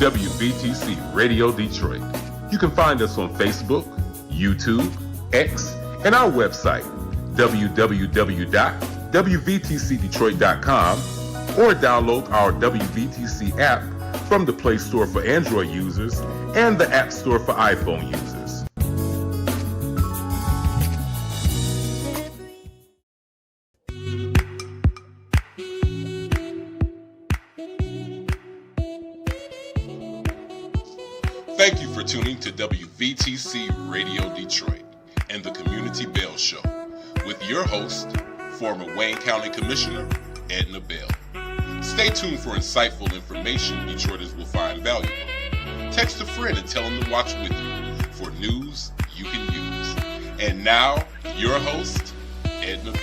WVTC Radio Detroit. You can find us on Facebook, YouTube, X, and our website, www.wvtcdetroit.com, or download our WVTC app from the Play Store for Android users and the App Store for iPhone users. Thank you for tuning to WVTC Radio Detroit and the Community Bell Show with your host, former Wayne County Commissioner Edna Bell. Stay tuned for insightful information Detroiters will find valuable. Text a friend and tell them to watch with you for news you can use. And now, your host, Edna Bell.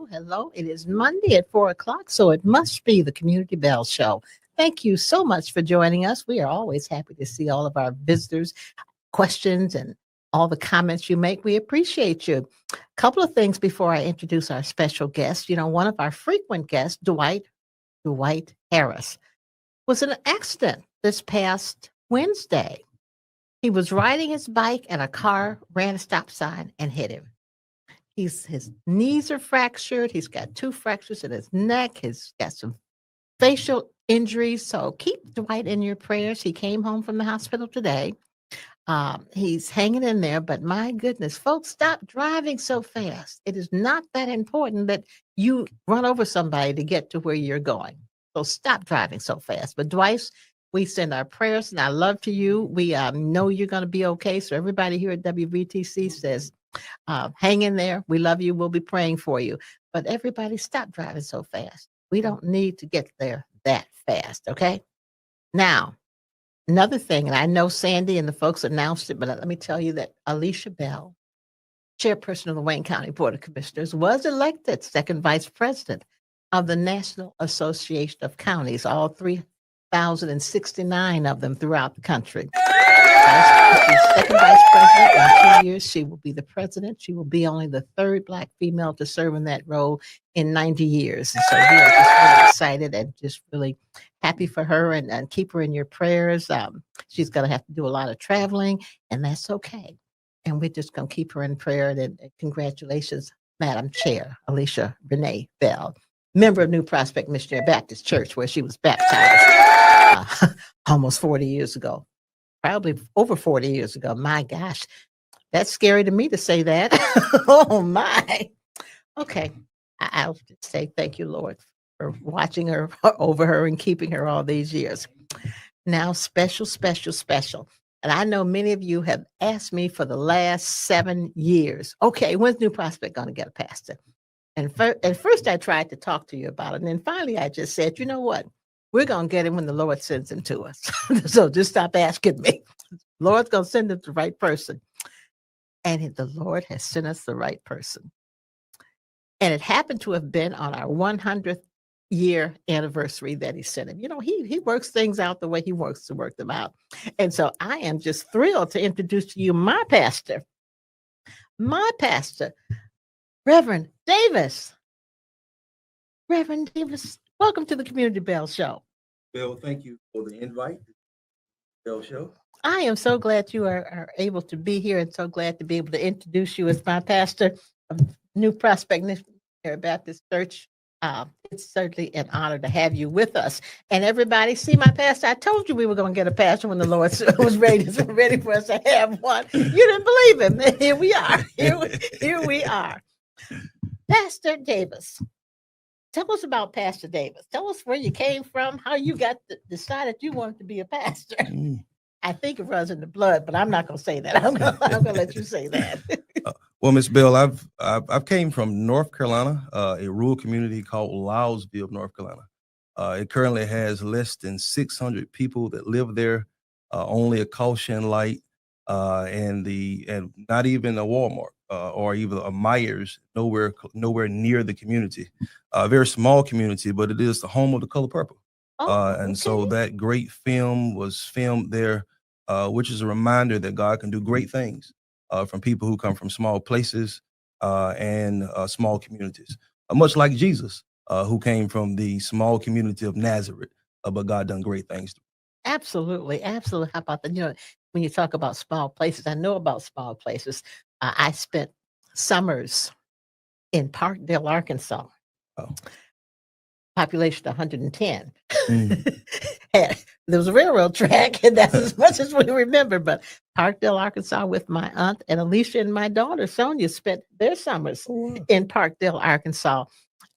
Hello. It is Monday at 4 o'clock, so it must be the Community Bell Show. Thank you so much for joining us. We are always happy to see all of our visitors, questions, and all the comments you make. We appreciate you. A couple of things before I introduce our special guest. You know, one of our frequent guests, Dwight Harris, was in an accident this past Wednesday. He was riding his bike and a car ran a stop sign and hit him. His knees are fractured. He's got 2 fractures in his neck. He's got some facial injuries. So keep Dwight in your prayers. He came home from the hospital today. He's hanging in there, but my goodness, folks, stop driving so fast. It is not that important that you run over somebody to get to where you're going. So stop driving so fast. But Dwight's We send our prayers and our love to you. We know you're going to be okay. So everybody here at WVTC says, hang in there. We love you. We'll be praying for you. But everybody, stop driving so fast. We don't need to get there that fast. Okay. Now, another thing, and I know Sandy and the folks announced it, but let me tell you that Alicia Bell, chairperson of the Wayne County Board of Commissioners, was elected second vice president of the National Association of Counties, all 3,069 of them throughout the country. She's second vice president. In 2 years, she will be the president. She will be only the third Black female to serve in that role in 90 years. And so we are just really excited and just really happy for her, and keep her in your prayers. She's going to have to do a lot of traveling, and that's okay. And we're just going to keep her in prayer. And congratulations, Madam Chair, Alicia Renee Bell, member of New Prospect Missionary Baptist Church, where she was baptized almost 40 years ago. Probably over 40 years ago. My gosh, that's scary to me to say that. Oh my. Okay. I'll just say thank you, Lord, for watching her, over her, and keeping her all these years. Now, special. And I know many of you have asked me for the last 7 years, okay, when's New Prospect going to get a pastor? And at first I tried to talk to you about it. And then finally I just said, you know what? We're going to get him when the Lord sends him to us. So just stop asking me. Lord's going to send us the right person. And the Lord has sent us the right person. And it happened to have been on our 100th year anniversary that he sent him. You know, he works things out the way he wants to work them out. And so I am just thrilled to introduce to you my pastor, Reverend Davis. Reverend Davis, welcome to the Community Bell Show. Bill, thank you for the invite. Bell Show. I am so glad you are able to be here, and so glad to be able to introduce you as my pastor of New Prospect Missionary Baptist Church. It's certainly an honor to have you with us. And everybody, see my pastor. I told you we were going to get a pastor when the Lord was ready for us to have one. You didn't believe him. Here we are. Here we are. Pastor Davis. Tell us about Pastor Davis. Tell us where you came from, how you got decided you wanted to be a pastor. I think it runs in the blood, but I'm not going to say that. I'm going to let you say that. Well, Miss Bill, I've came from North Carolina, a rural community called Loudsville, North Carolina. It currently has less than 600 people that live there, only a caution light, and not even a Walmart or even a Myers, nowhere near the community. A very small community, but it is the home of the color purple. And so that great film was filmed there, which is a reminder that God can do great things from people who come from small places and small communities, much like Jesus, who came from the small community of Nazareth, but God done great things. Absolutely. How about that? You know, when you talk about small places, I know about small places. I spent summers in Parkdale, Arkansas. Oh. Population 110. There was a railroad track, and that's as much as we remember. But Parkdale, Arkansas, with my aunt and Alicia and my daughter Sonia spent their summers in Parkdale, Arkansas.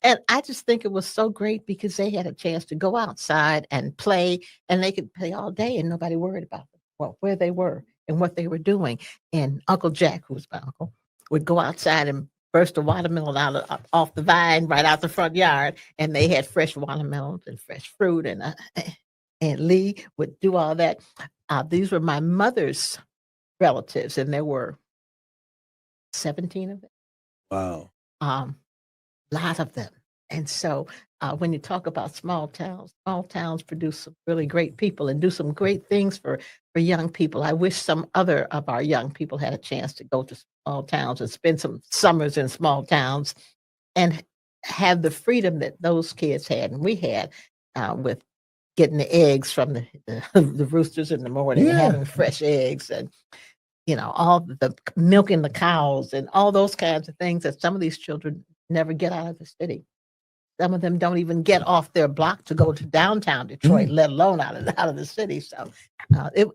And I just think it was so great because they had a chance to go outside and play, and they could play all day and nobody worried about them, well, where they were and what they were doing. And Uncle Jack, who was my uncle, would go outside and burst a watermelon off the vine right out the front yard, and they had fresh watermelons and fresh fruit, and Lee would do all that. These were my mother's relatives, and there were 17 of them. Wow. A lot of them. And so when you talk about small towns produce some really great people and do some great things for young people. I wish some other of our young people had a chance to go to small towns and spend some summers in small towns and have the freedom that those kids had and we had with getting the eggs from the roosters in the morning and having fresh eggs and, you know, all the milking the cows and all those kinds of things that some of these children never get out of the city. Some of them don't even get off their block to go to downtown Detroit, let alone out of the city. So it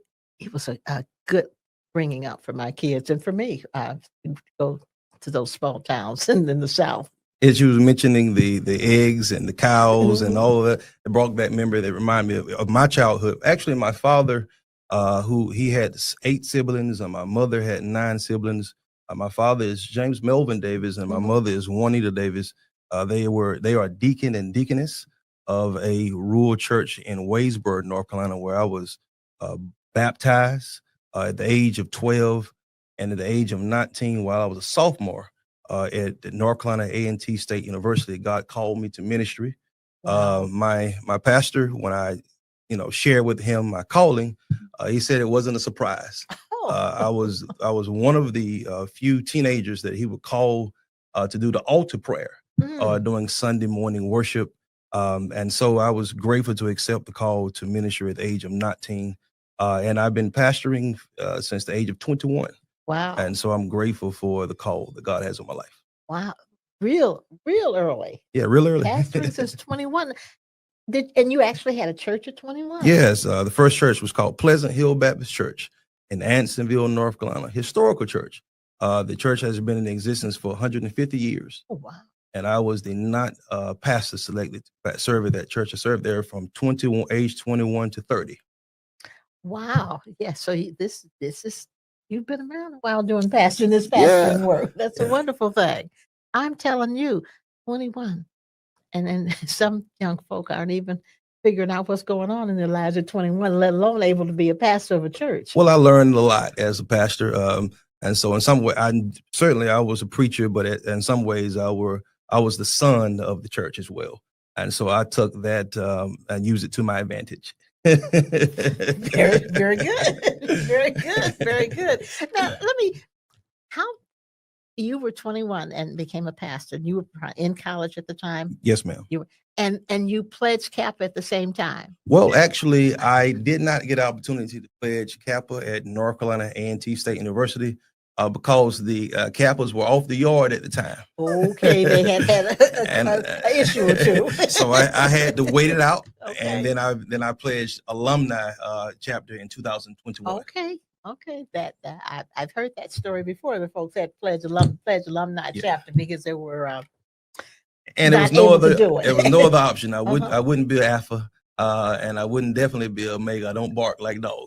was a good bringing up for my kids and for me to go to those small towns in the South. As you was mentioning the eggs and the cows and Mhm. all of that, it brought back memory that remind me of my childhood. Actually, my father, who he had 8 siblings, and my mother had 9 siblings. My father is James Melvin Davis, and my Mhm. mother is Juanita Davis. They are deacon and deaconess of a rural church in Waysburg, North Carolina, where I was uh, baptized at the age of 12 and at the age of 19 while I was a sophomore at the North Carolina A&T State University. God called me to ministry. Wow. My pastor, when I shared with him my calling, he said it wasn't a surprise. Oh. I was one of the few teenagers that he would call to do the altar prayer Mm. during Sunday morning worship. And so I was grateful to accept the call to ministry at the age of 19. And I've been pastoring since the age of 21. Wow. And so I'm grateful for the call that God has on my life. Wow. Real early. Yeah, real early. Pastoring since 21. And you actually had a church at 21? Yes, the first church was called Pleasant Hill Baptist Church in Ansonville, North Carolina, historical church. The church has been in existence for 150 years. Oh, wow. And I was the not pastor selected to serve at that church. I served there from age 21 to 30. Wow. Yeah. So this is you've been around a while doing this Yeah. pastoring work. That's a Yeah. wonderful thing. I'm telling you, 21. And then some young folk aren't even figuring out what's going on in their lives at 21, let alone able to be a pastor of a church. Well, I learned a lot as a pastor. And so in some way, I was a preacher, but in some ways I was the son of the church as well. And so I took that and used it to my advantage. Very, very good. Very good. Very good. Now, how you were 21 and became a pastor. You were in college at the time. Yes, ma'am. You were, and you pledged Kappa at the same time. Well, actually, I did not get an opportunity to pledge Kappa at North Carolina A&T State University because the Kappas were off the yard at the time. Okay, they had an issue or two. So I had to wait it out, Okay. and then I pledged alumni chapter in 2021. Okay, that I've heard that story before. The folks had pledged alumni chapter because they were and there was no other option. I wouldn't be an alpha, and I wouldn't definitely be an omega. I don't bark like dogs.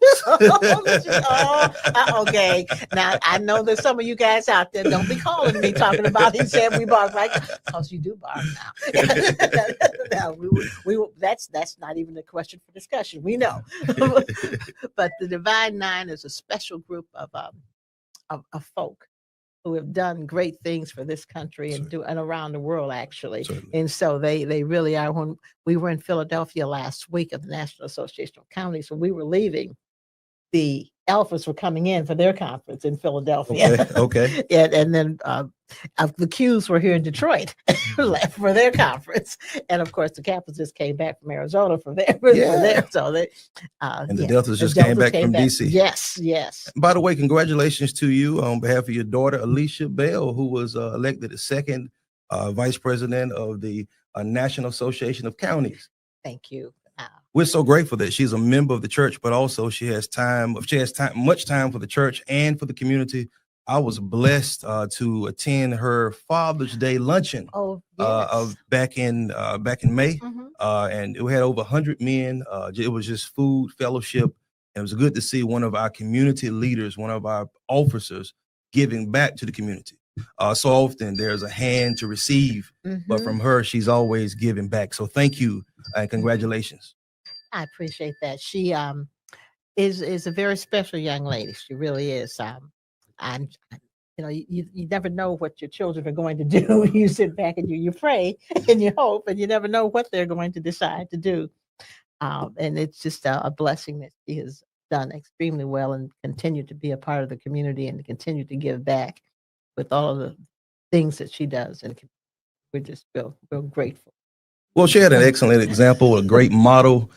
Okay. Now I know there's some of you guys out there. Don't be calling me talking about he said we bark like, because you do bark now. No, that's not even a question for discussion. We know, but the Divine Nine is a special group of folk who have done great things for this country and around the world, actually. Certainly. And so they really are. When we were in Philadelphia last week at the National Association of Counties, when we were leaving, the Alphas were coming in for their conference in Philadelphia. Okay. and then the Qs were here in Detroit for their conference. And of course, the Kappas just came back from Arizona for their. So they, and the Deltas just came back from DC. Yes. By the way, congratulations to you on behalf of your daughter, Alicia Bell, who was elected the second vice president of the National Association of Counties. Thank you. We're so grateful that she's a member of the church, but also she has much time for the church and for the community. I was blessed to attend her Father's Day luncheon back in May, and we had over 100 men. It was just food, fellowship, and it was good to see one of our community leaders, one of our officers, giving back to the community. So often there's a hand to receive, but from her, she's always giving back. So thank you and congratulations. I appreciate that. She is a very special young lady. She really is. And you never know what your children are going to do. You sit back and you pray and you hope, and you never know what they're going to decide to do. And it's just a blessing that she has done extremely well and continue to be a part of the community and continue to give back with all of the things that she does. And we're just real grateful. Well, she had an excellent example, a great model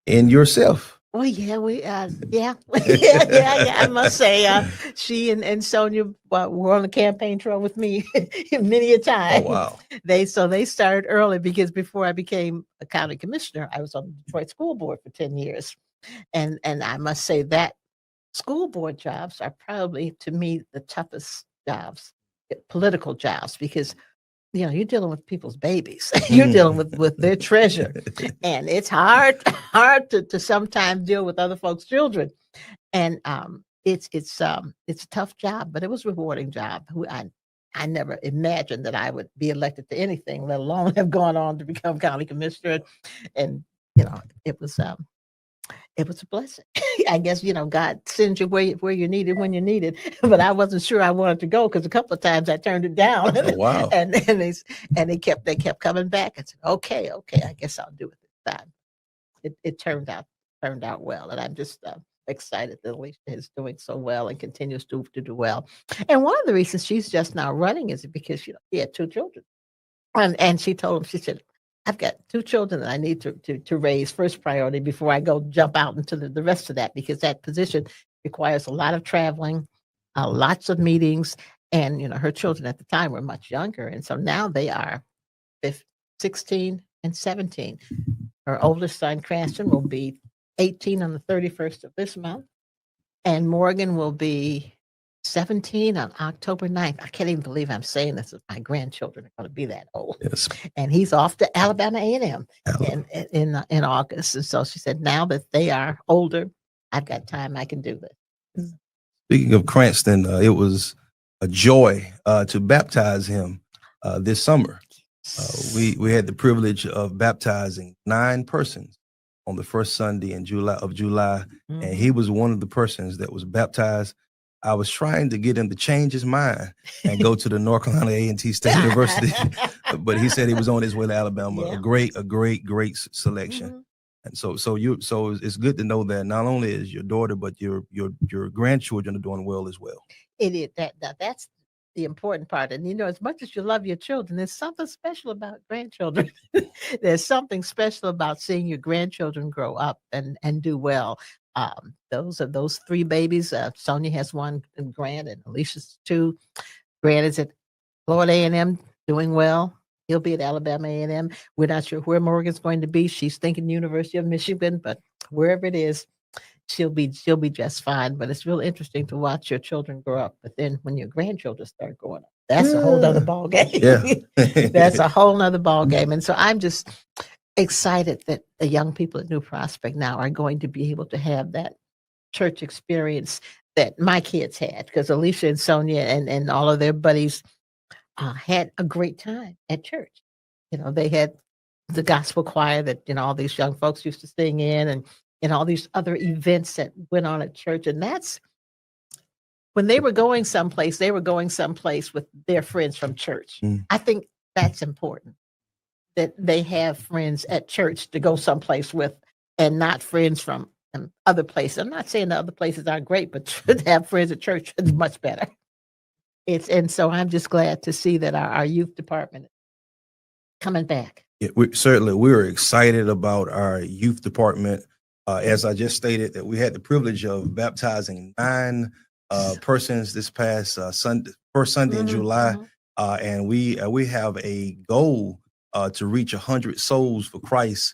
in yourself. Oh yeah, I must say, she and Sonia were on the campaign trail with me many a time. Oh wow! They started early because before I became a county commissioner, I was on the Detroit School Board for 10 years, and I must say that school board jobs are probably to me the toughest jobs, political jobs, because you're dealing with people's babies. You're dealing with their treasure, and it's hard to sometimes deal with other folks' children. And it's a tough job, but it was a rewarding job. I never imagined that I would be elected to anything, let alone have gone on to become county commissioner. And it was a blessing. I guess God sends you where you're needed when you're needed. But I wasn't sure I wanted to go because a couple of times I turned it down. Oh, wow. and they kept coming back. I said, okay, I guess I'll do it this time. It turned out well, and I'm just excited that Alicia is doing so well and continues to do well. And one of the reasons she's just now running is because she had 2 children, and she told him, she said, I've got 2 children that I need to raise first priority before I go jump out into the rest of that, because that position requires a lot of traveling, lots of meetings, and her children at the time were much younger, and so now they are 16 and 17. Her oldest son, Cranston, will be 18 on the 31st of this month, and Morgan will be 17 on October 9th. I can't even believe I'm saying this. My grandchildren are going to be that old. Yes. And he's off to Alabama A&M in August. And so she said, now that they are older, I've got time. I can do this. Speaking of Cranston, it was a joy to baptize him this summer. We had the privilege of baptizing 9 persons on the first Sunday in July, and he was one of the persons that was baptized. I was trying to get him to change his mind and go to the North Carolina A&T State University, but he said he was on his way to Alabama. Yeah. A great selection. And so it's good to know that not only is your daughter, but your grandchildren are doing well as well. It is that's the important part. And as much as you love your children, there's something special about grandchildren. There's something special about seeing your grandchildren grow up and do well. Those 3 babies. Sonia has 1, and Grant, and Alicia's 2. Grant is at Florida A&M doing well. He'll be at Alabama A&M. We're not sure where Morgan's going to be. She's thinking University of Michigan, but wherever it is, she'll be just fine. But it's real interesting to watch your children grow up. But then when your grandchildren start growing up, that's a whole other ball game. Yeah. That's a whole nother ball game. And so I'm just excited that the young people at New Prospect now are going to be able to have that church experience that my kids had, because Alicia and Sonia and all of their buddies had a great time at church. They had the gospel choir that all these young folks used to sing in, and all these other events that went on at church. And that's when they were going someplace with their friends from church. I think that's important, that they have friends at church to go someplace with, and not friends from other places. I'm not saying the other places aren't great, but to have friends at church is much better. And so I'm just glad to see that our youth department is coming back. Yeah, we were excited about our youth department. As I just stated, that we had the privilege of baptizing 9 persons this past first Sunday in July, and we have a goal to reach 100 souls for Christ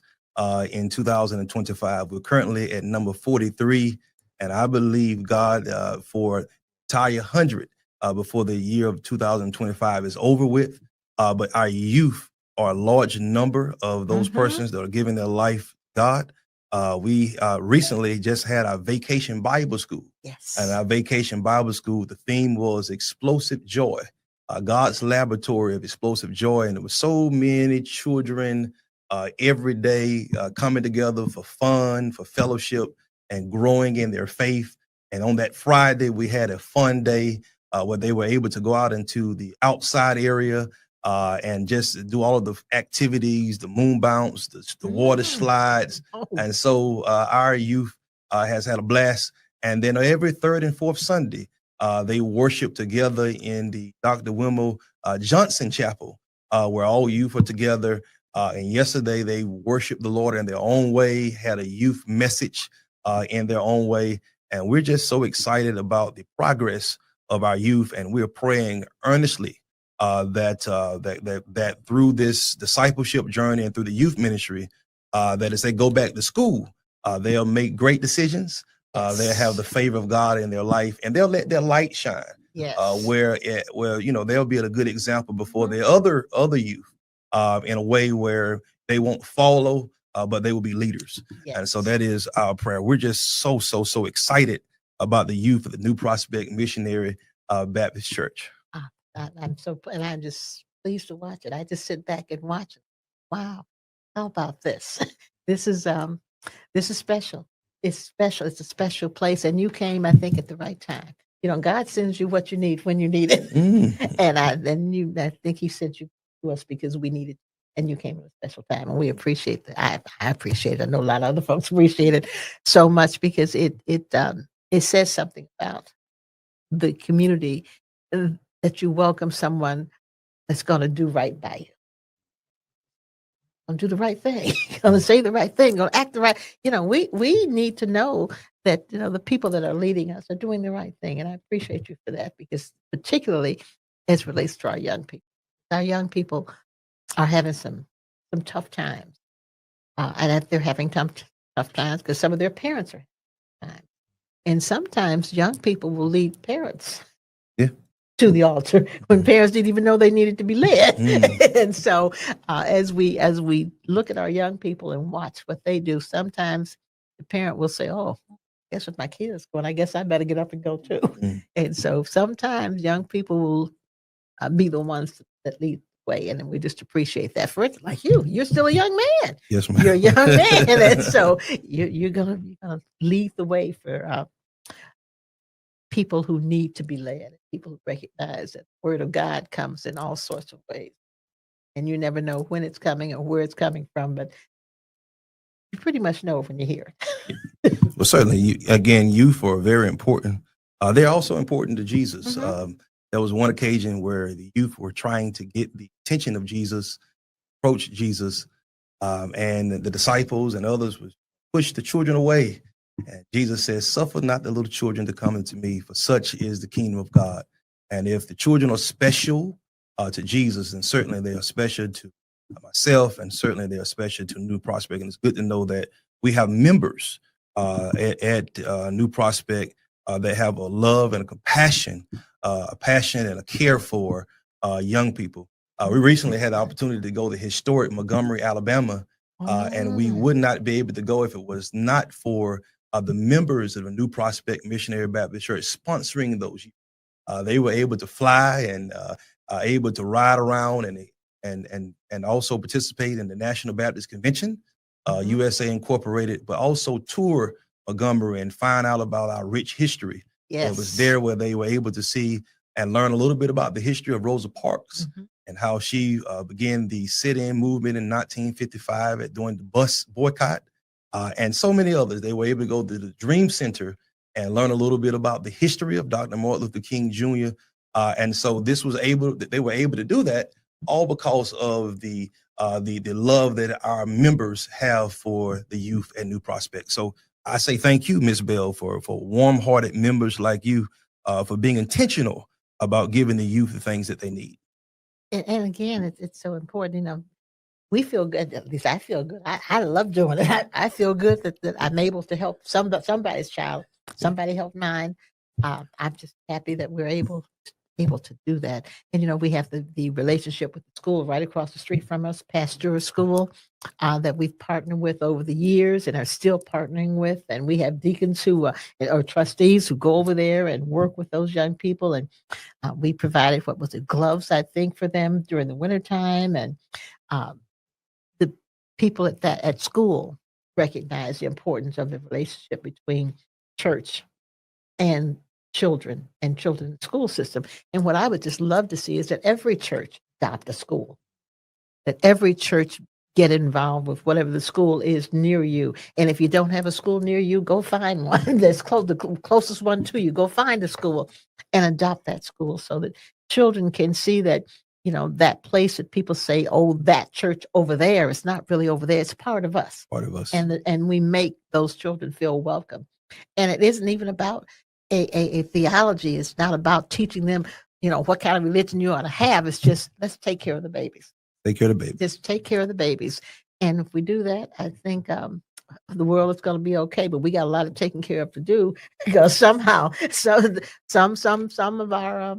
in 2025. We're currently at number 43, and I believe God for entire 100 before the year of 2025 is over with. But our youth are a large number of those persons that are giving their life to God. We recently just had our vacation Bible school. Yes. And our vacation Bible school, the theme was explosive joy, God's laboratory of explosive joy. And there were so many children every day coming together for fun, for fellowship, and growing in their faith. And on that Friday, we had a fun day where they were able to go out into the outside area and just do all of the activities, the moon bounce, the water slides. And so our youth has had a blast. And then every 3rd and 4th Sunday, they worship together in the Dr. Wilmer Johnson Chapel, where all youth are together. And yesterday they worshiped the Lord in their own way, had a youth message in their own way. And we're just so excited about the progress of our youth. And we're praying earnestly that through this discipleship journey and through the youth ministry, that as they go back to school, they'll make great decisions. They'll have the favor of God in their life, and they'll let their light shine. Yes. where they'll be a good example before the other youth, in a way where they won't follow, but they will be leaders. Yes. And so that is our prayer. We're just so excited about the youth of the New Prospect Missionary Baptist Church. And I'm just pleased to watch it. I just sit back and watch it. Wow, how about this? This is special. It's special. It's a special place, and you came, I think, at the right time. God sends you what you need when you need it, and I think He sent you to us because we needed, and you came at a special time, and we appreciate that. I appreciate it. I know a lot of other folks appreciate it so much because it says something about the community, that you welcome someone that's going to do right by you. Going to do the right thing, going to say the right thing, going to act the right. We need to know that the people that are leading us are doing the right thing, and I appreciate you for that, because particularly as it relates to our young people are having some tough times, and if they're having tough times because some of their parents are having times, and sometimes young people will lead parents. Yeah. To the altar when parents didn't even know they needed to be led. And so as we look at our young people and watch what they do, sometimes the parent will say, oh, guess what, my kid is going, I guess I better get up and go too. And so sometimes young people will be the ones that lead the way, and then we just appreciate that. For instance, like you're still a young man. Yes, ma'am. You're a young man, and so you're gonna lead the way for people who need to be led, people who recognize that the word of God comes in all sorts of ways. And you never know when it's coming or where it's coming from, but you pretty much know when you hear it. Well, certainly, youth are very important. They're also important to Jesus. There was one occasion where the youth were trying to get the attention of Jesus, approach Jesus, and the disciples and others would push the children away. And Jesus says, suffer not the little children to come into me, for such is the kingdom of God. And if the children are special to Jesus, then certainly they are special to myself, and certainly they are special to New Prospect. And it's good to know that we have members at New Prospect that have a love and a compassion, a passion and a care for young people. We recently had the opportunity to go to historic Montgomery, Alabama, and we would not be able to go if it was not for the members of the New Prospect Missionary Baptist Church sponsoring those. They were able to fly and able to ride around and also participate in the National Baptist Convention, USA Incorporated, but also tour Montgomery and find out about our rich history. Yes. It was there where they were able to see and learn a little bit about the history of Rosa Parks and how she began the sit-in movement in 1955 during the bus boycott. And so many others. They were able to go to the Dream Center and learn a little bit about the history of Dr. Martin Luther King Jr. And so they were able to do that all because of the love that our members have for the youth at New Prospect. So I say thank you, Ms. Bell, for warm-hearted members like you, for being intentional about giving the youth the things that they need. And again, it's so important, we feel good. At least I feel good. I love doing it. I feel good that I'm able to help somebody's child. Somebody help mine. I'm just happy that we're able to do that. And we have the relationship with the school right across the street from us, Pasteur School, that we've partnered with over the years and are still partnering with. And we have deacons who are trustees who go over there and work with those young people. And we provided gloves, I think, for them during the wintertime. And the people at school recognize the importance of the relationship between church and children in the school system. And what I would just love to see is that every church adopt a school, that every church get involved with whatever the school is near you. And if you don't have a school near you, go find one that's the closest one to you. Go find a school and adopt that school so that children can see that, that place that people say, oh, that church over there, it's not really over there. It's part of us. Part of us. And we make those children feel welcome. And it isn't even about a theology. It's not about teaching them, what kind of religion you ought to have. It's just, let's take care of the babies. Take care of the babies. Just take care of the babies. And if we do that, I think the world is going to be okay, but we got a lot of taking care of to do because somehow, some of our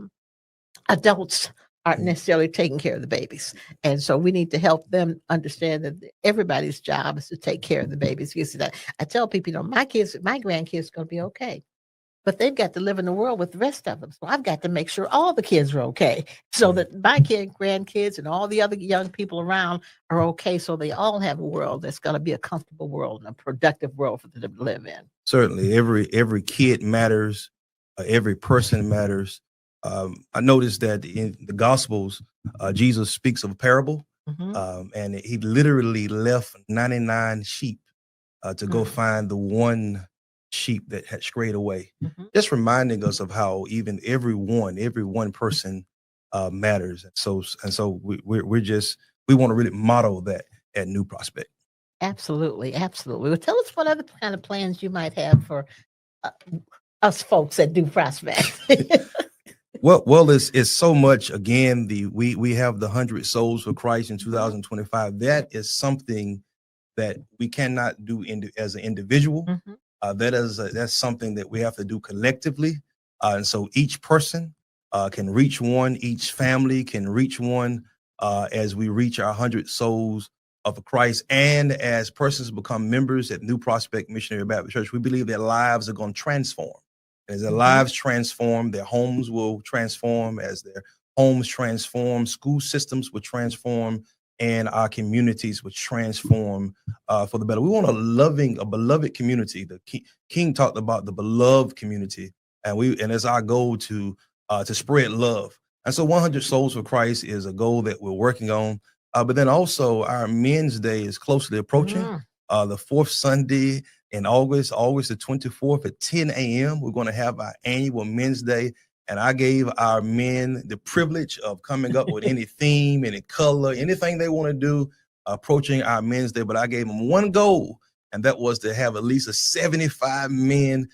adults aren't necessarily taking care of the babies, and so we need to help them understand that everybody's job is to take care of the babies. You see that I tell people, my kids, my grandkids are going to be okay, but they've got to live in the world with the rest of them. So I've got to make sure all the kids are okay so that my grandkids and all the other young people around are okay. So they all have a world that's going to be a comfortable world and a productive world for them to live in. Certainly, every kid matters. Every person matters. I noticed that in the Gospels, Jesus speaks of a parable, and he literally left 99 sheep to go find the one sheep that had strayed away. Just reminding us of how even every one person matters. So we want to really model that at New Prospect. Absolutely. Well, tell us what other kind of plans you might have for us folks at New Prospect. Well, it's so much. Again, we have the 100 souls for Christ in 2025. That is something that we cannot do as an individual. That's something that we have to do collectively. And so each person can reach one, each family can reach one as we reach our 100 souls of Christ. And as persons become members at New Prospect Missionary Baptist Church, we believe their lives are going to transform. As their lives transform, their homes will transform. As their homes transform, school systems will transform, and our communities will transform for the better. We want a beloved community. The King talked about the beloved community, and it's our goal to spread love. And so 100 Souls for Christ is a goal that we're working on. But then also our Men's Day is closely approaching. The fourth Sunday in August the 24th at 10 a.m. We're going to have our annual Men's Day. And I gave our men the privilege of coming up with any theme, any color, anything they want to do approaching our Men's Day. But I gave them one goal, and that was to have at least a 75 men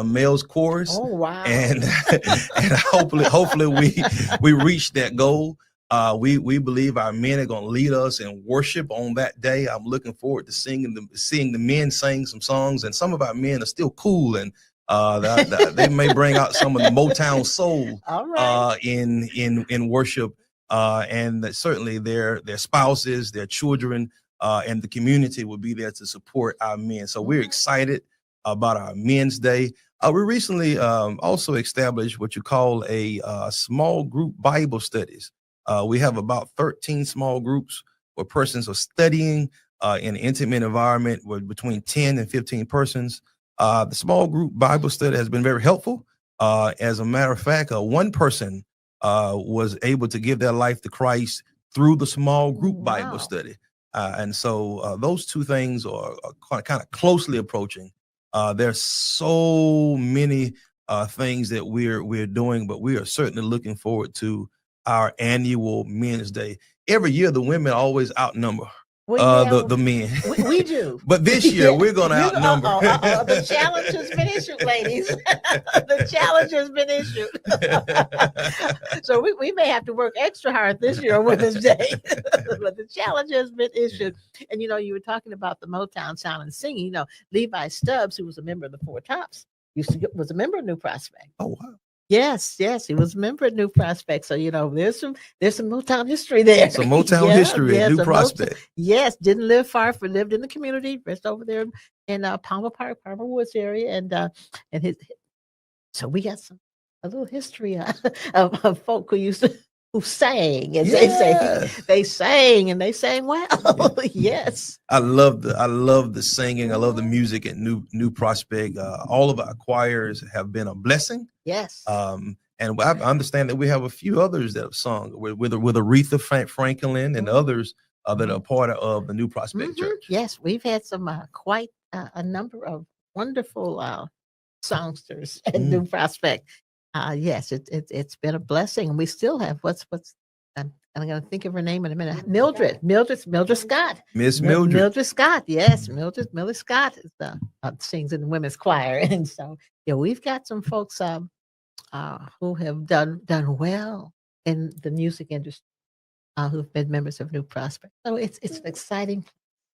males chorus. Oh, wow. And hopefully we reach that goal. We believe our men are going to lead us in worship on that day. I'm looking forward to seeing the men sing some songs, and some of our men are still cool, and they may bring out some of the Motown soul in worship, and that certainly their spouses, their children, and the community will be there to support our men. So we're excited about our Men's Day. We recently also established what you call a small group Bible studies. We have about 13 small groups where persons are studying in an intimate environment with between 10 and 15 persons. The small group Bible study has been very helpful. As a matter of fact, one person was able to give their life to Christ through the small group Bible study. And so those two things are kind of closely approaching. There's so many things that we're doing, but we are certainly looking forward to our annual Men's Day. Every year, the women always outnumber the men. We do. But this year, we're going to outnumber. The challenge has been issued, ladies. The challenge has been issued. So we may have to work extra hard this year on Women's Day. But the challenge has been issued. And, you were talking about the Motown sound and singing. Levi Stubbs, who was a member of the Four Tops, was a member of New Prospect. Oh, wow. Yes, he was a member of New Prospect. So, there's some Motown history there. Some Motown history at New Prospect. Yes, didn't live far, but lived in the community, rest over there in Palmer Park, Palmer Woods area. And so we got a little history of folk who sang, and they sang and they sang well. Yes. I love the singing. I love the music at New Prospect. All of our choirs have been a blessing. Yes. And I understand that we have a few others that have sung with Aretha Franklin and others that are part of the New Prospect Church. Yes, we've had some quite a number of wonderful songsters at New Prospect. Yes, it's been a blessing, and we still have what's I'm going to think of her name in a minute. Mildred Scott. Miss Mildred. Mildred Scott. Yes, Mildred Scott is sings in the women's choir, and so we've got some folks who have done well in the music industry, who've been members of New Prospect. So it's an exciting.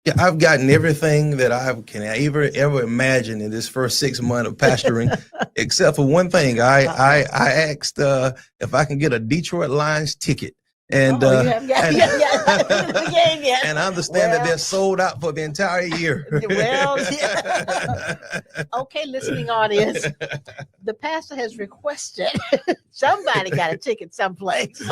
Yeah, I've gotten everything that I can ever imagine in this first 6 months of pastoring, except for one thing. I asked if I can get a Detroit Lions ticket, and You haven't got and, the game yet. and I understand that they're sold out for the entire year. Well, okay, listening audience, the pastor has requested somebody got a ticket someplace.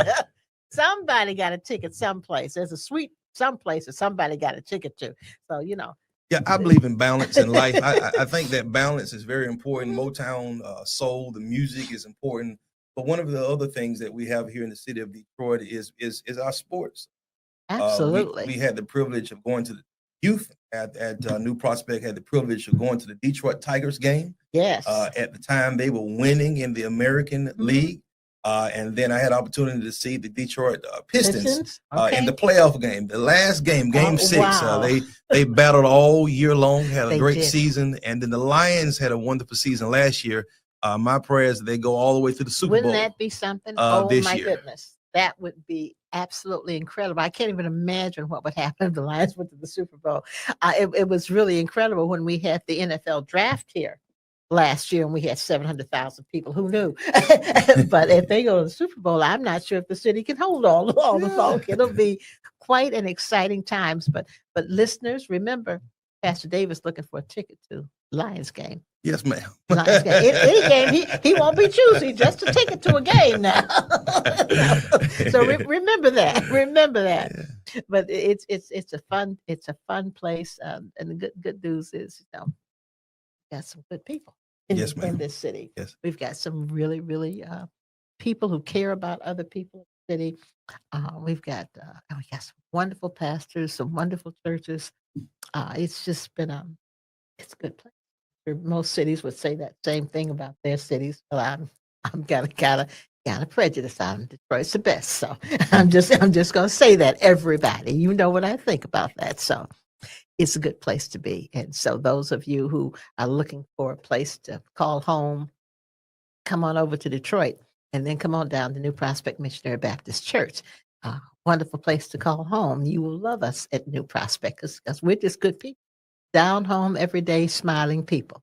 Somebody got a ticket someplace. There's a suite someplace that somebody got a ticket to. So, Yeah, I believe in balance in life. I think that balance is very important. Motown, soul, the music is important. But one of the other things that we have here in the city of Detroit is our sports. Absolutely. We had the privilege of going to the youth at New Prospect, had the privilege of going to the Detroit Tigers game. Yes. At the time, they were winning in the American League. And then I had opportunity to see the Detroit Pistons in the playoff game, the last game, game 6. Wow. They battled all year long, had a They great did. season. And then the Lions had a wonderful season last year. My prayer is that they go all the way to the Super Wouldn't Bowl. that be something? Oh, this my year. goodness. That would be absolutely incredible. I can't even imagine what would happen if the Lions went to the Super Bowl. It was really incredible when we had the NFL draft here last year and we had 700,000 people. Who knew? But if they go to the Super Bowl, I'm not sure if the city can hold all the folk. It'll be quite an exciting times. But listeners, remember, Pastor Davis looking for a ticket to Lions game. Yes, ma'am. Lions game. Any game, he won't be choosy, just a ticket to a game now. So remember that. Remember that. Yeah. But it's a fun place. And the good news is, got some good people in this city. Yes. We've got some really, really people who care about other people in the city. We got some wonderful pastors, some wonderful churches. It's just been it's a good place. Most cities would say that same thing about their cities. Well, I'm got a prejudice on Detroit's the best. So I'm just gonna say that, everybody. You know what I think about that. So it's a good place to be. And so those of you who are looking for a place to call home, come on over to Detroit and then come on down to New Prospect Missionary Baptist Church. Wonderful place to call home. You will love us at New Prospect because we're just good people. Down home, everyday, smiling people.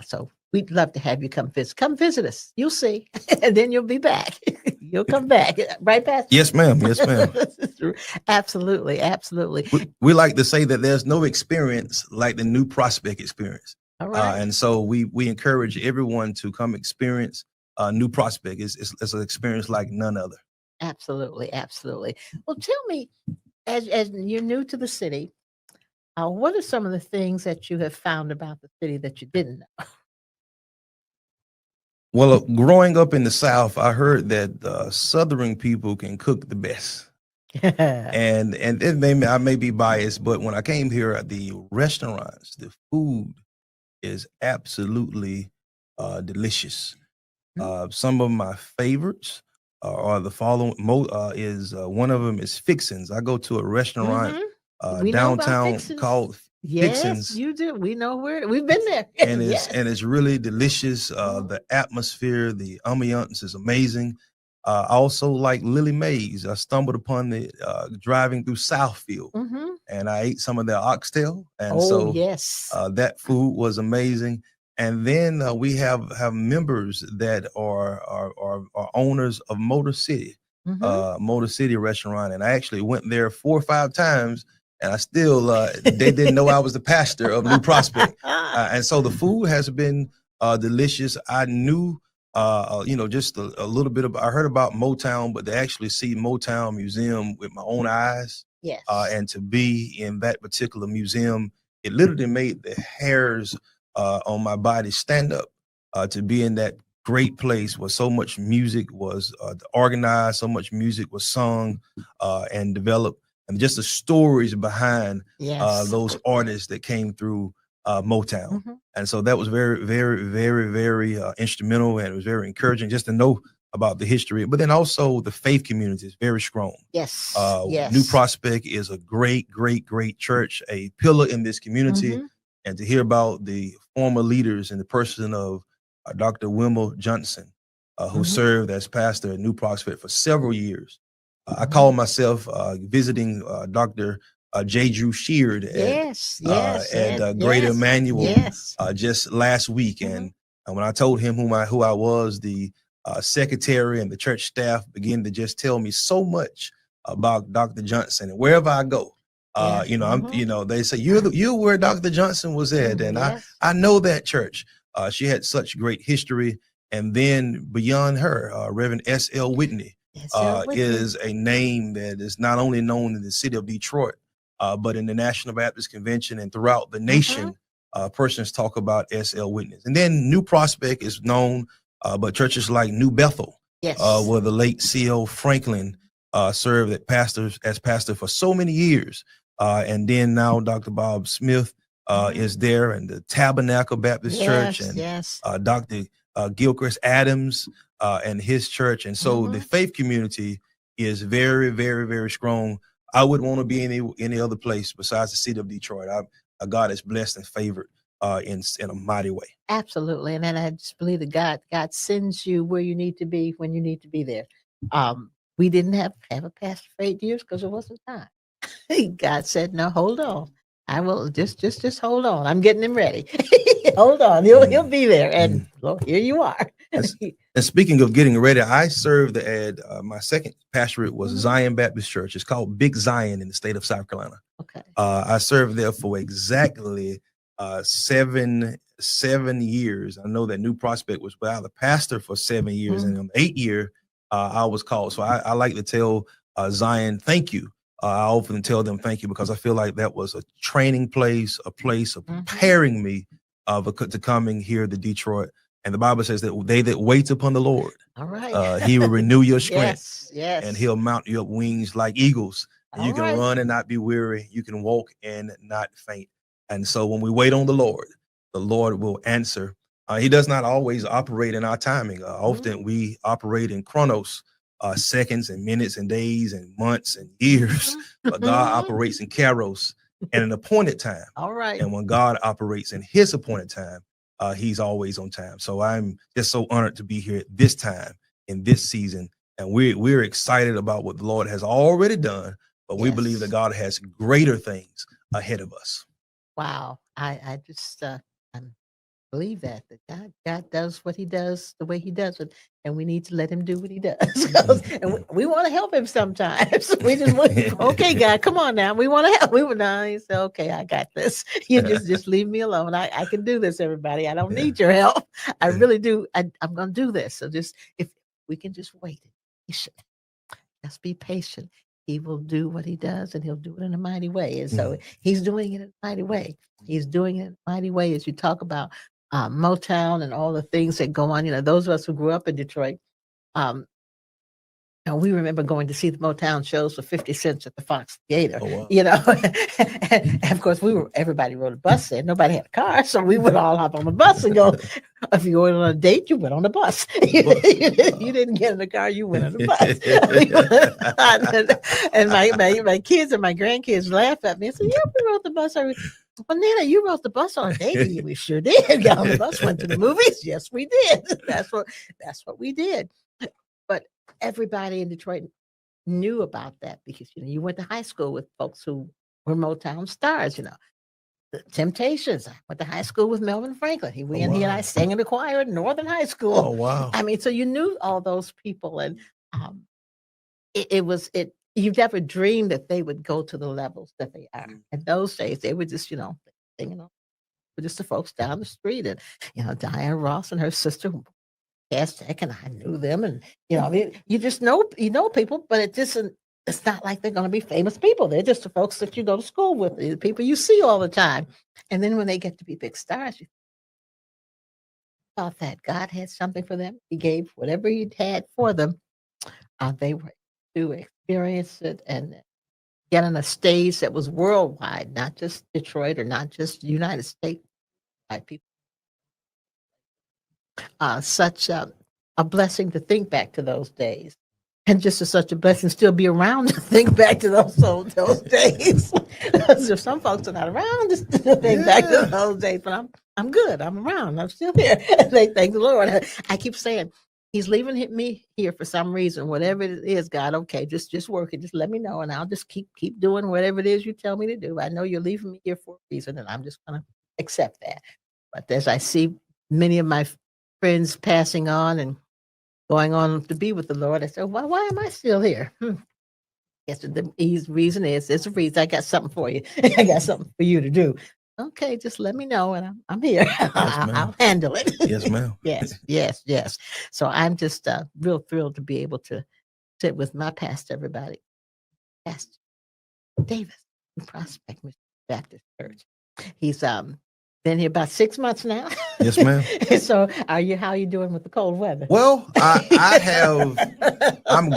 So we'd love to have you come visit. Come visit us. You'll see. And then you'll be back. You'll come back. Right, Pastor? Yes, ma'am. Yes, ma'am. Absolutely. Absolutely. We like to say that there's no experience like the New Prospect experience. All right. And so we encourage everyone to come experience New Prospect. It's an experience like none other. Absolutely. Absolutely. Well, tell me, as you're new to the city, what are some of the things that you have found about the city that you didn't know? Well, growing up in the South, I heard that Southern people can cook the best. and I may be biased, but when I came here, the restaurants, the food is absolutely delicious. Some of my favorites are the following. One of them is Fixins. I go to a restaurant downtown called Fixins. Yes, you do. We know where we've been there, and it's really delicious. The atmosphere, the ambiance is amazing. I also like Lily Mae's. I stumbled upon the driving through Southfield, and I ate some of their oxtail, and that food was amazing. And then we have members that are owners of Motor City, Motor City restaurant, and I actually went there 4 or 5 times. And I still, they didn't know I was the pastor of New Prospect. And so the food has been delicious. I knew, just a little bit I heard about Motown, but to actually see Motown Museum with my own eyes, and to be in that particular museum, it literally made the hairs on my body stand up, to be in that great place where so much music was organized, so much music was sung and developed. And just the stories behind those artists that came through Motown. And so that was very, very, very, very instrumental, and it was very encouraging just to know about the history. But then also the faith community is very strong. Yes. New Prospect is a great, great, great church, a pillar in this community. And to hear about the former leaders in the person of Dr. Wilmer Johnson, who served as pastor at New Prospect for several years. I call myself visiting Dr. J. Drew Sheard at Greater Emmanuel just last week. Mm-hmm. And when I told him who I was, the secretary and the church staff began to just tell me so much about Dr. Johnson. And wherever I go, they say you're where Dr. Johnson was at, and I know that church. She had such great history. And then beyond her, Reverend S.L. Whitney is a name that is not only known in the city of Detroit, but in the National Baptist Convention and throughout the nation. Persons talk about S.L. Whitney. And then New Prospect is known, but churches like New Bethel, where the late C.L. Franklin served as pastor for so many years. And then now Dr. Bob Smith is there, and the Tabernacle Baptist Church, and Dr. Gilchrist Adams and his church. And so the faith community is very, very, very strong. I wouldn't want to be any other place besides the city of Detroit. God is blessed and favored in a mighty way. Absolutely. And then I just believe that God sends you where you need to be when you need to be there. We didn't have a pastor for 8 years because it wasn't time. God said, no, hold on. I will just hold on. I'm getting him ready. Hold on. He'll be there. And well, here you are. And speaking of getting ready, I served at my second pastorate was Zion Baptist Church. It's called Big Zion in the state of South Carolina. Okay. I served there for exactly 7 years. I know that New Prospect was without a pastor for 7 years, and in the 8th year, I was called. So I like to tell Zion, thank you. I often tell them thank you because I feel like that was a training place, a place of preparing me to coming here to Detroit. And the Bible says that they that wait upon the Lord, all right, he will renew your strength. Yes. And he'll mount you up wings like eagles. And you can run and not be weary. You can walk and not faint. And so when we wait on the Lord will answer. He does not always operate in our timing. Often we operate in chronos, seconds and minutes and days and months and years. But God operates in kairos and an appointed time. All right. And when God operates in his appointed time, he's always on time. So I'm just so honored to be here at this time in this season. And we're excited about what the Lord has already done, but we believe that God has greater things ahead of us. Wow. I just believe that God does what he does the way he does it, and we need to let him do what he does. And we want to help him sometimes. We just okay, God, come on now. We want to help. He said, okay, I got this. You just leave me alone. I can do this, everybody. I don't need your help. I really do. I'm going to do this. So just if we can just wait, just be patient. He will do what he does, and he'll do it in a mighty way. And so he's doing it in a mighty way. He's doing it in a mighty way. As you talk about Motown and all the things that go on, those of us who grew up in Detroit, we remember going to see the Motown shows for 50 cents at the Fox Theater. Oh, wow. And of course everybody rode a bus there. Nobody had a car, so we would all hop on the bus and go. If you went on a date, you went on the bus. You didn't get in the car, you went on the bus. And my kids and my grandkids laughed at me and said, yeah, we rode the bus. Well, Nana, you rode the bus on a date. We sure did. Got on the bus, went to the movies. Yes, we did. That's what we did. But everybody in Detroit knew about that because you went to high school with folks who were Motown stars. The Temptations. I went to high school with Melvin Franklin. He and I sang in the choir at Northern High School. Oh wow! I mean, so you knew all those people, and you never dreamed that they would go to the levels that they are. In those days, they were just singing, just the folks down the street, and Diane Ross and her sister. Tech, and I knew them, and you just know people, but it's not like they're going to be famous people. They're just the folks that you go to school with, the people you see all the time. And then when they get to be big stars, you thought that God had something for them. He gave whatever he had for them. They were to experience it and get on a stage that was worldwide, not just Detroit or not just United States people. Such a blessing to think back to those days, and just such a blessing still be around to think back to those days. So some folks are not around to think back to those days, but I'm good. I'm around. I'm still here. They thank the Lord. I keep saying He's leaving me here for some reason, whatever it is, God. Okay, just work it. Just let me know, and I'll just keep doing whatever it is you tell me to do. I know you're leaving me here for a reason, and I'm just gonna accept that. But as I see many of my friends passing on and going on to be with the Lord, I said, why am I still here? Guess the reason is there's a reason. I got something for you. I got something for you to do. Okay, just let me know, and I'm here. I'll handle it. Yes, ma'am. yes. So I'm just real thrilled to be able to sit with my pastor, everybody. Pastor Davis, Prospect Mission Baptist Church. He's been here about 6 months now. Yes, ma'am. So how are you doing with the cold weather? Well, I'm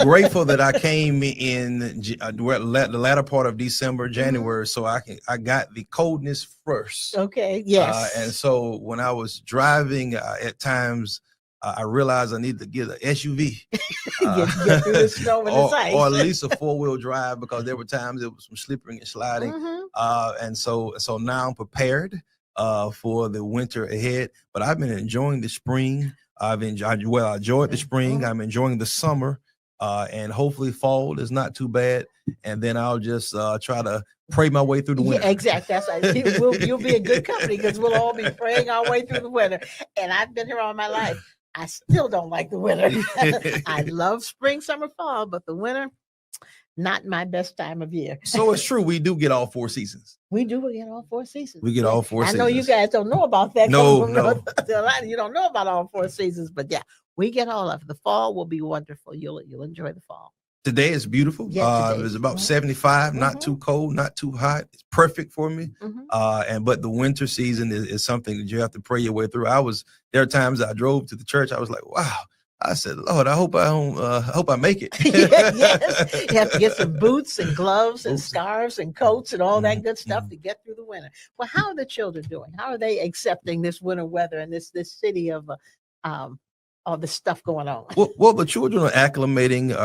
grateful that I came in the latter part of December, January, so I got the coldness first. Okay, yes. And so when I was driving, at times I realized I need to get an SUV. Get through the snow and the ice. Or at least a 4-wheel drive, because there were times it was some slipping and sliding. And so now I'm prepared for the winter ahead, but I've been enjoying the spring. I enjoyed the spring. I'm enjoying the summer, and hopefully fall is not too bad. And then I'll just try to pray my way through the winter. Yeah, exactly. That's right. You'll be in good company, because we'll all be praying our way through the winter. And I've been here all my life. I still don't like the winter. I love spring, summer, fall, but the winter, not my best time of year. So it's true. We do get all 4 seasons. We do get all 4 seasons. We get all 4 seasons. I know you guys don't know about that. No. You don't know about all 4 seasons, but yeah, we get all of it. The fall will be wonderful. You'll enjoy the fall. Today is beautiful. Yeah, it was about 75, not too cold, not too hot. It's perfect for me. But the winter season is something that you have to pray your way through. There are times I drove to the church. I was like, wow. I said, Lord, I hope I make it. Yes, you have to get some boots and gloves and scarves and coats and all that good stuff to get through the winter. Well, how are the children doing? How are they accepting this winter weather and this city of all this stuff going on? Well, the children are acclimating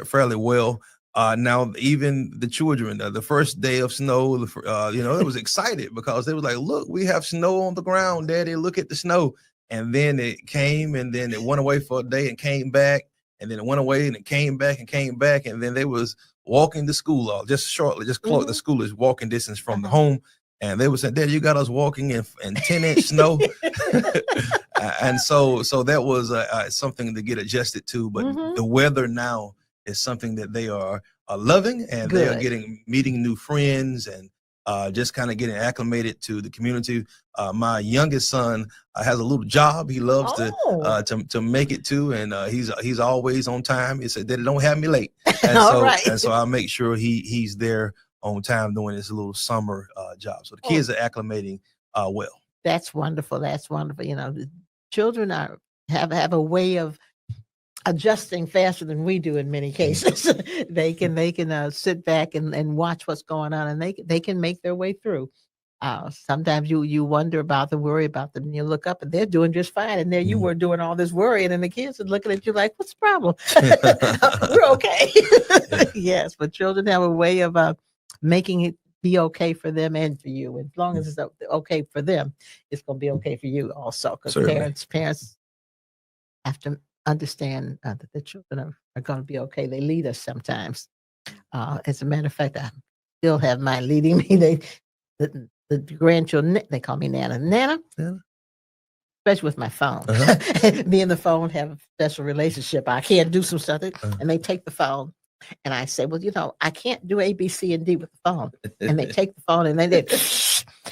fairly well. Now, even the children, the first day of snow, they was excited because they was like, look, we have snow on the ground, Daddy, look at the snow. And then it came, and then it went away for a day and came back, and then it went away and it came back and came back. And then they was walking to school just shortly, close. The school is walking distance from the home. And they would say, Dad, you got us walking in 10-inch snow. And so that was something to get adjusted to. But the weather now is something that they are loving, and they are meeting new friends and just kind of getting acclimated to the community. My youngest son has a little job he loves to make it to, and he's always on time. He said, Daddy, don't have me late. And so I make sure he's there on time doing his little summer job. So the kids are acclimating well. That's wonderful. That's wonderful. The children have a way of adjusting faster than we do in many cases. They can sit back and watch what's going on, and they can make their way through. Sometimes you wonder about them, worry about them, and you look up and they're doing just fine, and there you were doing all this worrying, and the kids are looking at you like, what's the problem? We're okay. Yes, but children have a way of making it be okay for them and for you. As long as it's okay for them, it's going to be okay for you also, because parents have to understand that the children are going to be okay. They lead us sometimes. As a matter of fact, I still have mine leading me. The grandchildren, they call me Nana, especially with my phone. Me and the phone have a special relationship. I can't do some stuff, and they take the phone. And I say, well, I can't do A, B, C, and D with the phone. And they take the phone, and then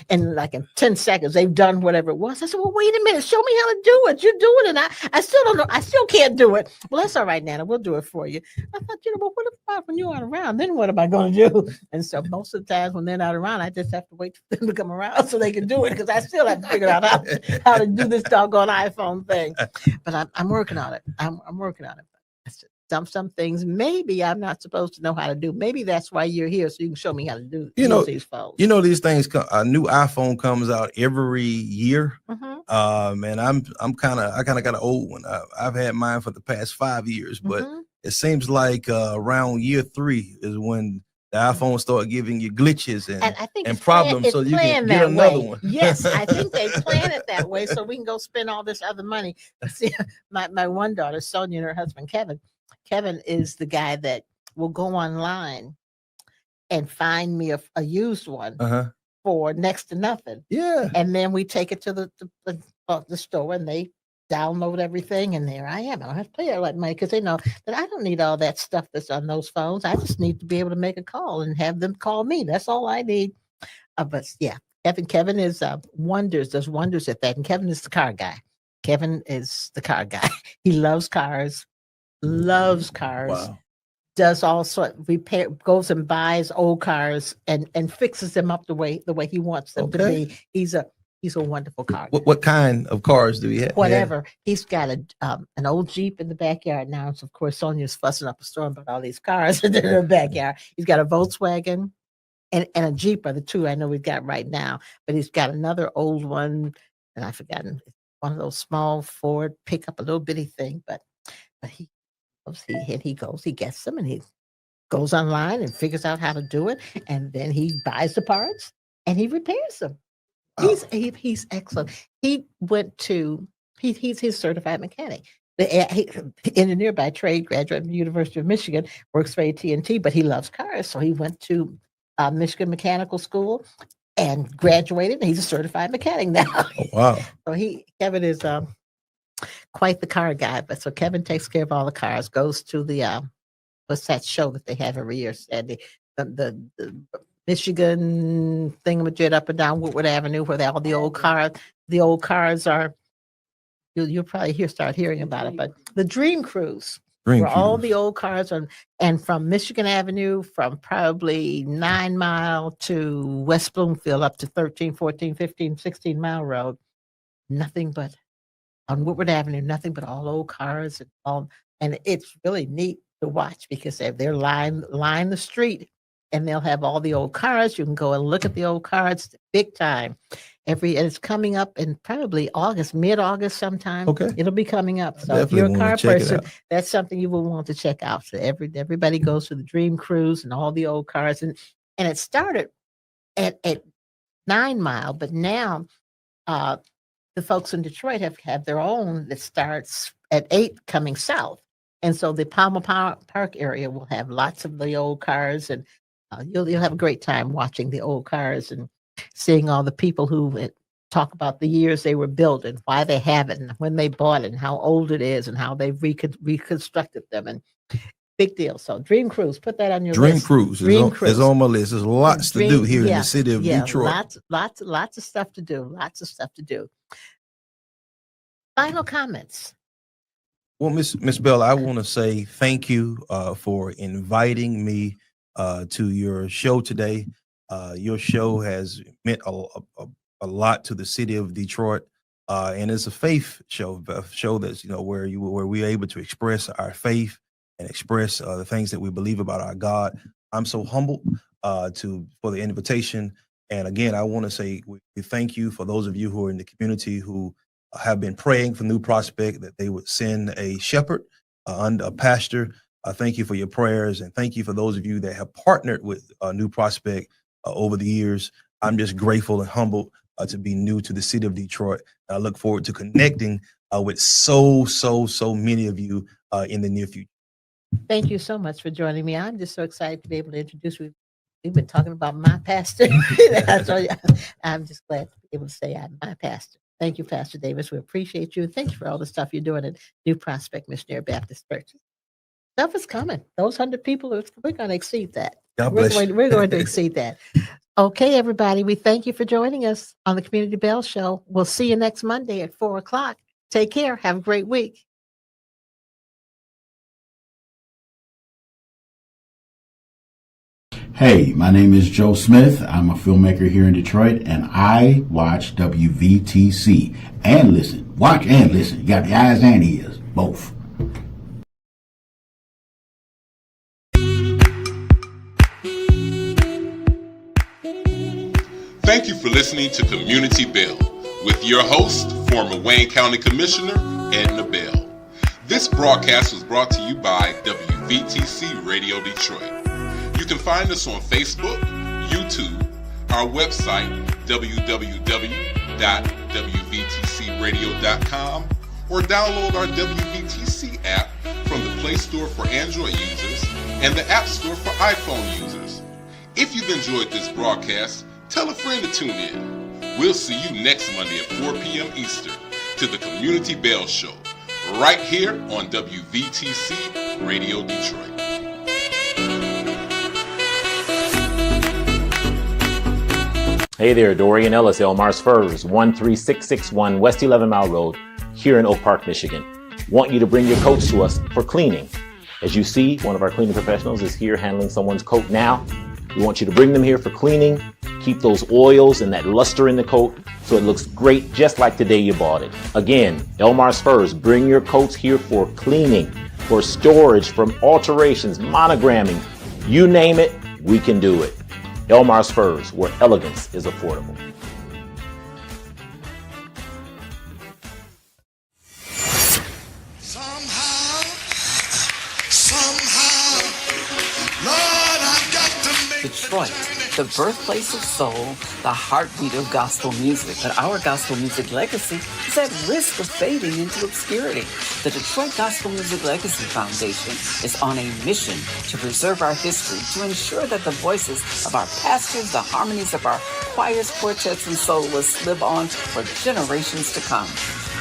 and like in 10 seconds, they've done whatever it was. I said, well, wait a minute, show me how to do it. You're doing it. And I still don't know. I still can't do it. Well, that's all right, Nana. We'll do it for you. I thought, well, what about when you aren't around? Then what am I going to do? And so most of the times when they're not around, I just have to wait for them to come around so they can do it, because I still have to figure out how to do this doggone iPhone thing. But I'm working on it. I'm working on it. Some things maybe I'm not supposed to know how to do. Maybe that's why you're here, so you can show me how to do use these phones. These things. A new iPhone comes out every year, and I kind of got an old one. I've had mine for the past 5 years, but it seems like around year 3 is when the iPhone start giving you glitches And I think and it's problems, so you can planned get that another way. one. Yes, I think they plan it that way so we can go spend all this other money. See, my one daughter, Sonia, and her husband, Kevin. Kevin is the guy that will go online and find me a used one Uh-huh. for next to nothing. Yeah. And then we take it to the store and they download everything. And there I am. I don't have to pay all that money because they know that I don't need all that stuff that's on those phones. I just need to be able to make a call and have them call me. That's all I need. But yeah, Kevin is does wonders at that. And Kevin is the car guy. Kevin is the car guy. He loves cars, Wow. does all sort repair, goes and buys old cars and fixes them up the way he wants them to be. He's a wonderful car guy. What kind of cars do he have? Whatever. He's got an old Jeep in the backyard now. So of course Sonia's fussing up a storm about all these cars in her backyard. He's got a Volkswagen and a Jeep are the two I know we've got right now. But he's got another old one, and I've forgotten, one of those small Ford pickup, a little bitty thing. But he gets them and he goes online and figures out how to do it, and then he buys the parts and he repairs them. Wow. He's excellent. He went to he's his certified mechanic. Engineer by trade, graduate from the University of Michigan, works for AT&T, but he loves cars, so he went to Michigan Mechanical School and graduated. And he's a certified mechanic now. Oh, wow! So Kevin is quite the car guy. But so Kevin takes care of all the cars. Goes to the what's that show that they have every year? Sandy, the Michigan thingamajig up and down Woodward Avenue, where all the old cars are. You'll probably start hearing about it, but the Dream Cruise, where all the old cars are, and from Michigan Avenue, from probably 9 Mile to West Bloomfield up to 13, 14, 15, 16 Mile Road, nothing but on Woodward Avenue, nothing but all old cars and it's really neat to watch because they're line the street and they'll have all the old cars. You can go and look at the old cars big time. And it's coming up in probably mid-August sometime. Okay. It'll be coming up. So if you're a car person, that's something you will want to check out. So everybody goes to the Dream Cruise and all the old cars. And it started at 9 Mile, but now the folks in Detroit have their own that starts at 8 coming south. And so the Palmer Park area will have lots of the old cars, and you'll have a great time watching the old cars and seeing all the people who talk about the years they were built and why they have it and when they bought it and how old it is and how they've reconstructed them, and big deal. So Dream Cruise, put that on your list. Cruise is on my list. There's lots to do here in the city of Detroit. Lots of stuff to do. Lots of stuff to do. Final comments. Well, Miss Bell, I want to say thank you for inviting me to your show today. Your show has meant a lot to the city of Detroit, and it's a faith show, that's where we're able to express our faith and express the things that we believe about our God. I'm so humbled for the invitation, and again, I want to say we thank you for those of you who are in the community who have been praying for New Prospect that they would send a shepherd and a pastor. Thank you for your prayers, and thank you for those of you that have partnered with New Prospect over the years. I'm just grateful and humbled to be new to the city of Detroit. I look forward to connecting with so many of you in the near future. Thank you so much for joining me. I'm just so excited to be able to introduce you. We've been talking about my pastor. So I'm just glad to be able to say I'm my pastor. Thank you, Pastor Davis. We appreciate you. Thank you for all the stuff you're doing at New Prospect Missionary Baptist Church. Stuff is coming. Those 100 people, we're going to exceed that. We're going to exceed that. Okay, everybody. We thank you for joining us on the Community Bell Show. We'll see you next Monday at 4:00. Take care. Have a great week. Hey, my name is Joe Smith. I'm a filmmaker here in Detroit, and I watch WVTC and listen. Watch and listen. You got the eyes and ears, both. Thank you for listening to Community Bell with your host, former Wayne County Commissioner Edna Bell. This broadcast was brought to you by WVTC Radio Detroit. You can find us on Facebook, YouTube, our website, www.wvtcradio.com, or download our WVTC app from the Play Store for Android users and the App Store for iPhone users. If you've enjoyed this broadcast, tell a friend to tune in. We'll see you next Monday at 4 p.m. Eastern to the Community Bell Show, right here on WVTC Radio Detroit. Hey there, Dorian Ellis, Elmar's Furs, 13661 West 11 Mile Road, here in Oak Park, Michigan. Want you to bring your coats to us for cleaning. As you see, one of our cleaning professionals is here handling someone's coat now. We want you to bring them here for cleaning, keep those oils and that luster in the coat so it looks great just like the day you bought it. Again, Elmar's Furs, bring your coats here for cleaning, for storage, from alterations, monogramming, you name it, we can do it. Elmar's Furs, where elegance is affordable. Somehow, Lord, I've got to make Detroit, the birthplace of soul, the heartbeat of gospel music. But our gospel music legacy is at risk of fading into obscurity. The Detroit Gospel Music Legacy Foundation is on a mission to preserve our history, to ensure that the voices of our pastors, the harmonies of our choirs, quartets, and soloists live on for generations to come.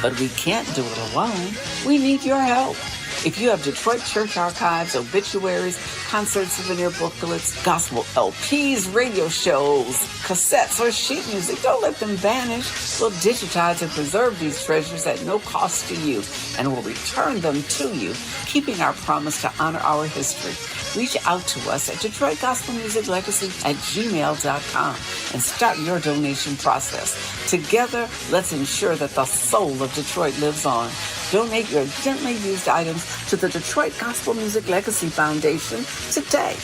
But we can't do it alone. We need your help. If you have Detroit church archives, obituaries, concert souvenir booklets, gospel LPs, radio shows, cassettes, or sheet music, don't let them vanish. We'll digitize and preserve these treasures at no cost to you, and we'll return them to you, keeping our promise to honor our history. Reach out to us at DetroitGospelMusicLegacy@gmail.com and start your donation process. Together, let's ensure that the soul of Detroit lives on. Donate your gently used items to the Detroit Gospel Music Legacy Foundation today.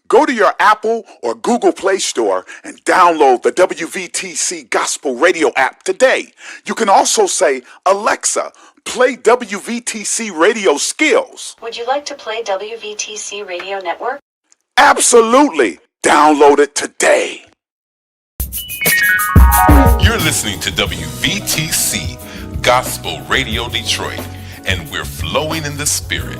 Go to your Apple or Google Play Store and download the WVTC Gospel Radio app today. You can also say, Alexa, play WVTC Radio Skills. Would you like to play WVTC Radio Network? Absolutely. Download it today. You're listening to WVTC Gospel Radio Detroit, and we're flowing in the Spirit.